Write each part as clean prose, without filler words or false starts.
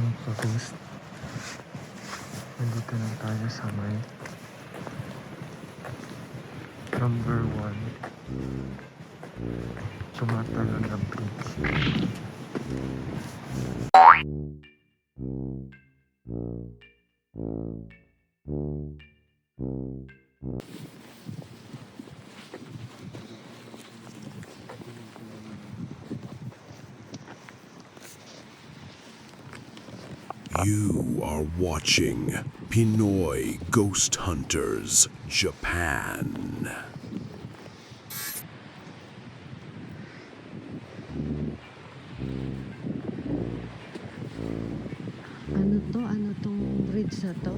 Mga ka-ghost, nandito na tayo sa may number 1 tumatalon na bridge. You are watching Pinoy Ghost Hunters Japan. Ano tong bridge na to?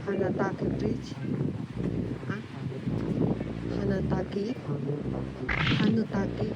Hanataki Bridge? Ha? Hanataki? Hanutaki?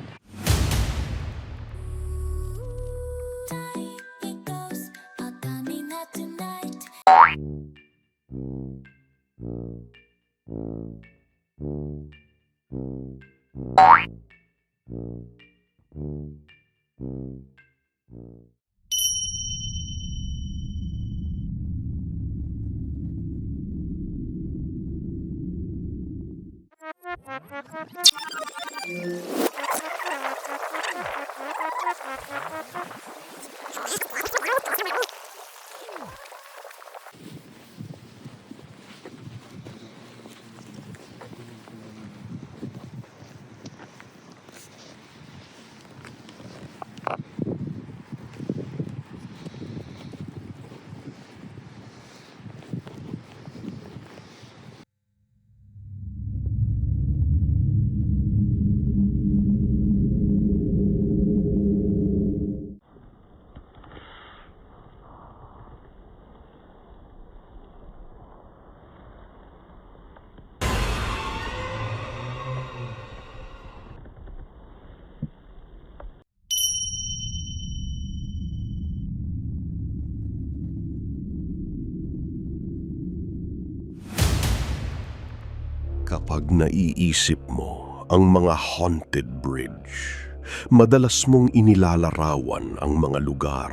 Kapag naiisip mo ang mga haunted bridge, madalas mong inilalarawan ang mga lugar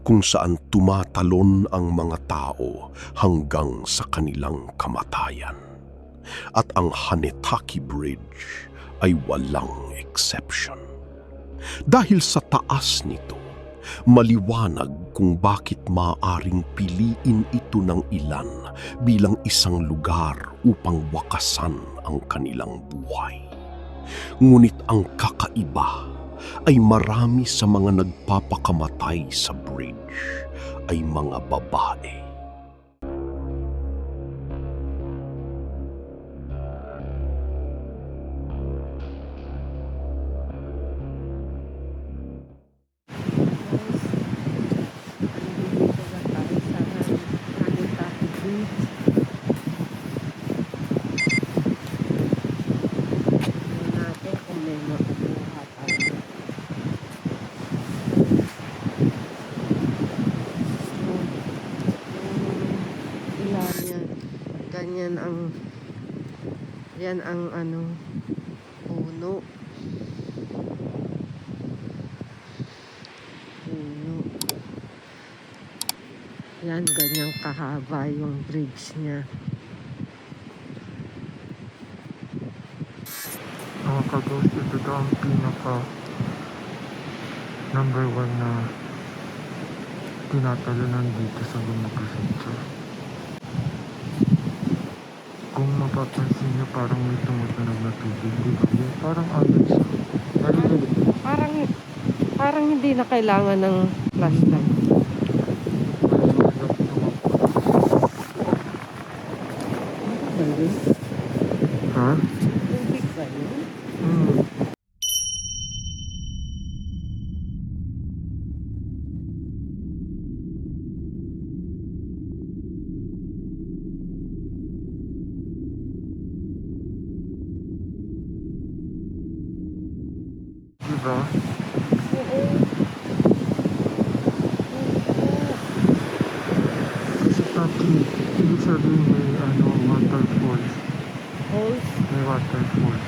kung saan tumatalon ang mga tao hanggang sa kanilang kamatayan. At ang Hanetaki Bridge ay walang exception. Dahil sa taas nito, maliwanag kung bakit maaaring piliin ito ng ilan bilang isang lugar upang wakasan ang kanilang buhay. Ngunit ang kakaiba ay marami sa mga nagpapakamatay sa bridge ay mga babae. Yan ang puno. Yan, ganyang kahaba yung bridge niya. Mga ka-ghost, ito daw ang pinaka number 1 na tinatalunan dito sa Bumagusincho. Kung mapapansin nyo, parang may tumutunog na tubig dito. Parang agad siya. Parang hindi na kailangan ng flashlight. Ha? Tubig ba yun? Diba? Kasi Taki, ibig sabihin may waterfalls. Holes? May waterfalls.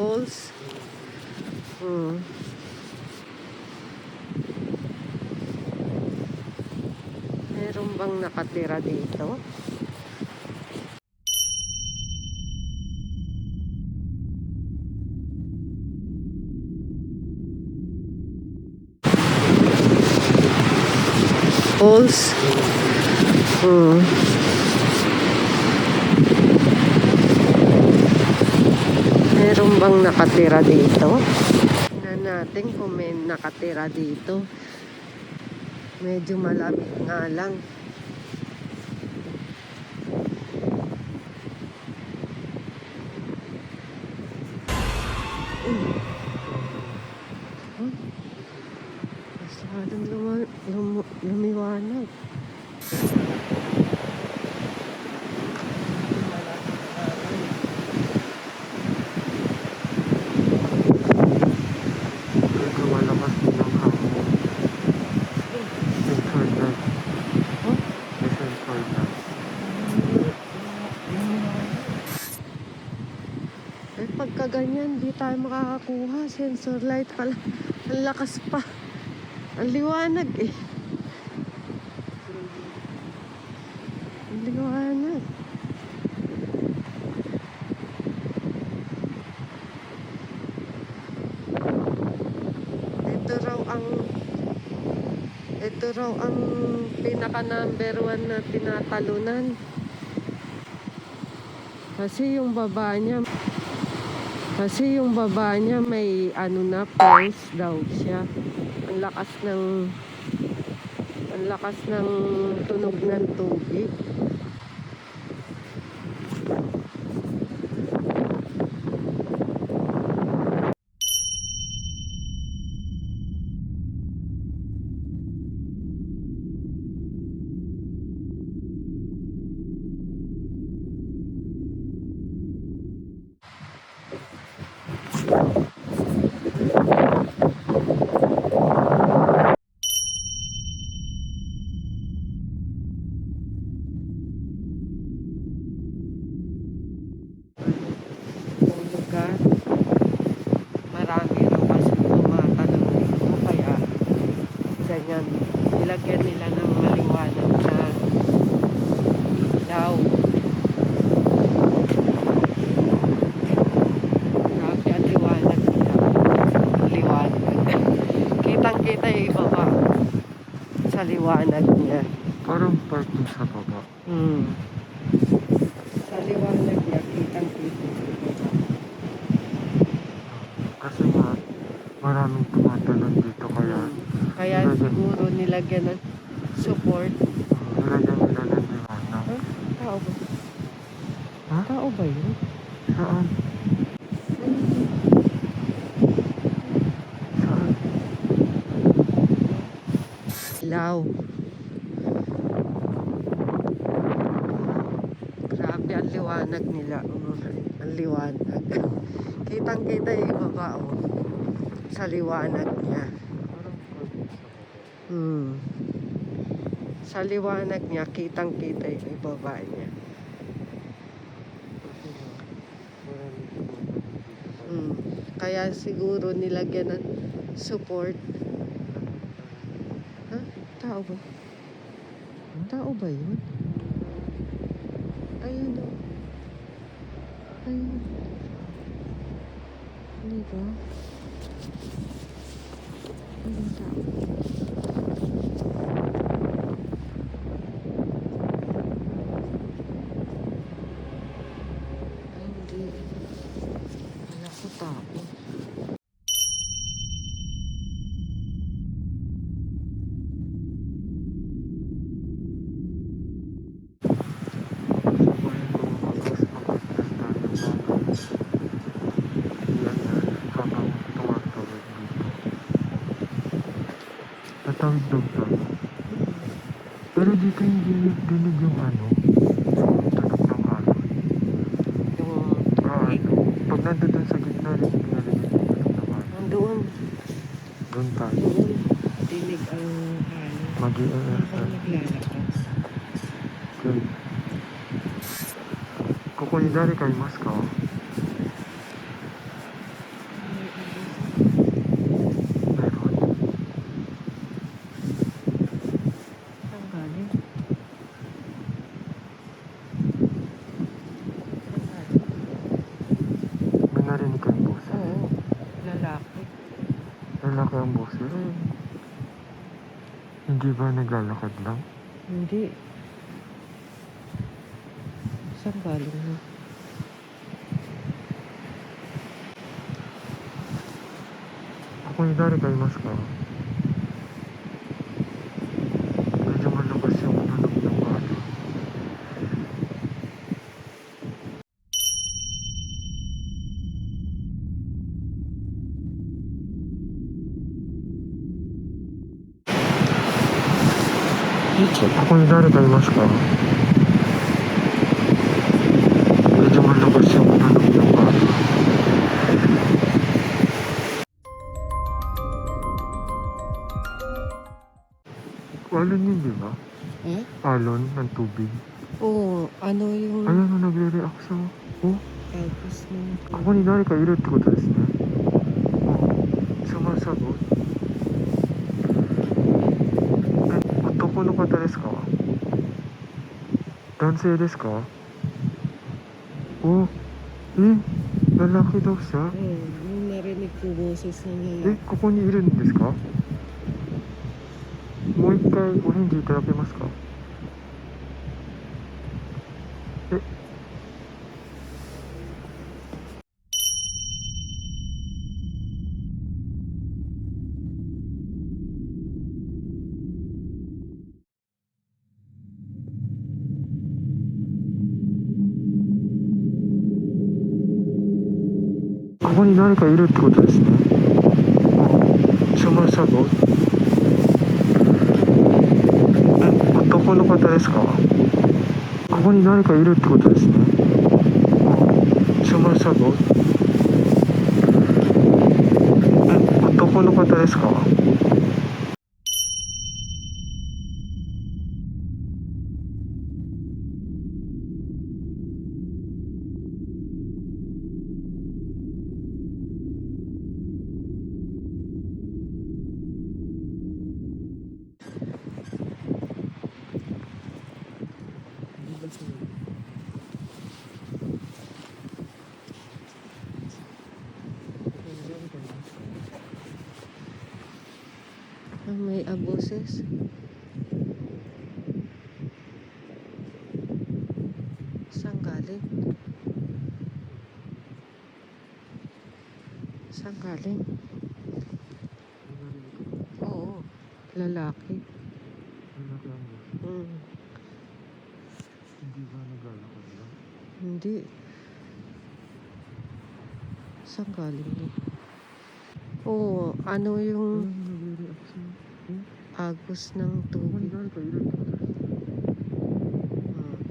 Falls. Meron bang nakatira dito? Falls. Meron bang nakatira dito? Tingnan natin kung may nakatira dito. Medyo malamig nga lang. Masyadong lumiwanag. Medyo malakas din ang hangin. Sensor light. Oh? May sensor light. Eh, pagka ganyan, di tayo makakakuha. Sensor light pala. Ang lakas pa. Ang liwanag eh. Ang liwanag. Ito raw ang pinaka number 1 na tinatalunan. Kasi yung baba niya may ano na falls daw siya. Ang lakas ng tunog ng tubig. Lugar. Marami raw kasi tumatanong dito kaya ganyan. Nilagyan nila ng maliwanag na ilaw. Grabe ang liwanag nila. Ang liwanag. Kitang-kita yung ibaba sa liwanag niya. Parang parking sa baba. Sa liwanag niya, kitang-kita yung ibaba. Kasi nga, maraming tumatalon dito kaya Kaya siguro nilagyan ng support. nilagyan nila ng liwanag. Huh? Tao ba? Ha? Tao ba yun? Saan? Saan? Ilaw. Grabe ang liwanag nila. Ang liwanag. Kitang-kita yung ibaba sa liwanag niya. Sa liwanag niya, kitang-kita yung ibaba niya. Kaya siguro nilagyan ng support. Ha? Tao ba? Tao ba yun? Ayun o. Ayun. Ano ba? Ayun tao. Ay, hindi. Wala ko tao. Tatawid daw tayo. Pero dito hindi dinig yung ano, yung tunog ng alon. Ano, pag nandun sa gitna rin, narinig yung tunog ng alon. Nandoon. Doon tayo. Doon. Dinig ang ano. Mag-i-ESL. Habang naglalakad. Okay. こに誰かいますか？ meron. Saan galing? May narinig kayong boses? Oo. Lalaki. Lalaki ang boses? Hindi ba naglalakad lang? Hindi. Saan galing mo? Ako ni誰かいますか? Medyo malakas yung tunog ng bata. Ako ni 誰かいますか? Medyo malakas yung tunog ng bata. Alon yun, di ba? Eh? Alon ng tubig. Oo. Ano yung Ayan o, nagre-react sa... Oh, agos ng ここに誰かいるってことですね。sumasagot. 男の方ですか？男性ですか？Oh, lalaki daw siya? yung narinig ko boses ng ここにいるんですか？もう一回お返事いただけますか？ここに誰かいるってことですね。sumasagot. 男の方ですか？ここに誰かいるってことですね。sumasagot. 男の方ですか？may aboses. Saan galing? Saan galing? Oo. Lalaki. Hindi ba naglalakad lang? Hindi. Saan galing yun? Oo. Ano yung nagre-react siya? agos ng tubig?誰かいるってことですね。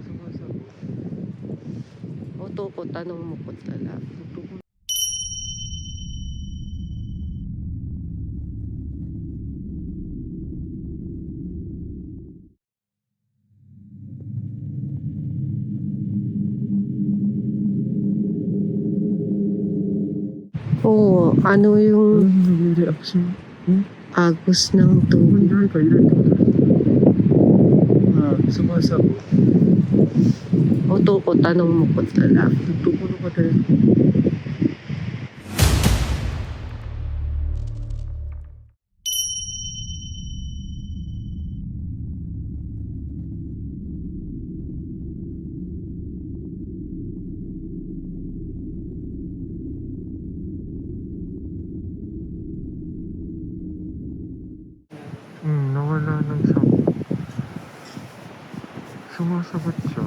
sumasagot. Oto ko, tanong mo ko lalaki. Oo. Ano yung nagre-react siya? agos ng tubig? 誰かいるってことですね。sumasagot. Oto ko, tanong mo ko lalaki. 男の方ですか? Nawala ng sound. Sumasagot siya.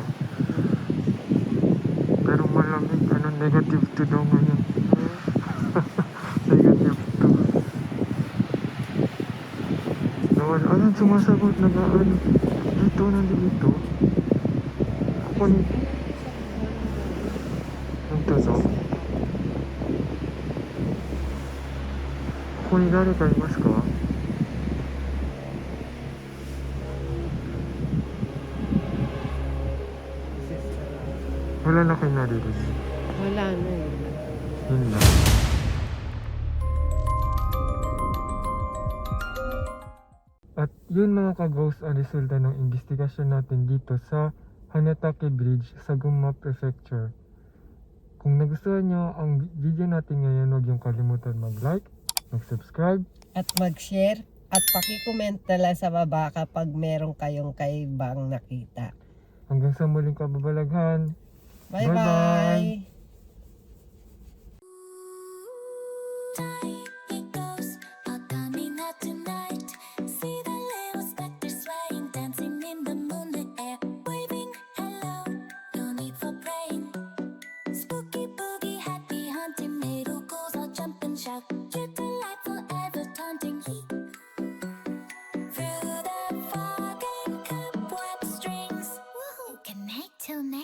Pero malamig, negative 2 daw ngayon. Negative 2. Nawala, sumasagot, dito, nandito. Ako ni... Ito no? Ako ni 誰かいますか? Wala na kayo naririnig. Wala na eh. Yun lang. At yun mga ka-ghost ang resulta ng investigasyon natin dito sa Hanatake Bridge sa Gunma Prefecture. Kung nagustuhan nyo ang video natin ngayon, huwag yung kalimutan mag-like, mag-subscribe. At mag-share at paki-comment na lang sa baba kapag meron kayong kaibang nakita. Hanggang sa muling kababalaghan. Bye-bye! Bye-bye. It goes all coming out tonight. See the little specters swaying, dancing in the moonlit air, waving hello. No need for praying. Spooky boogie, happy hunting, little ghouls all jump and shout. You're delightful, ever taunting. Through the fog and cobweb strings. Woohoo! Connect till next.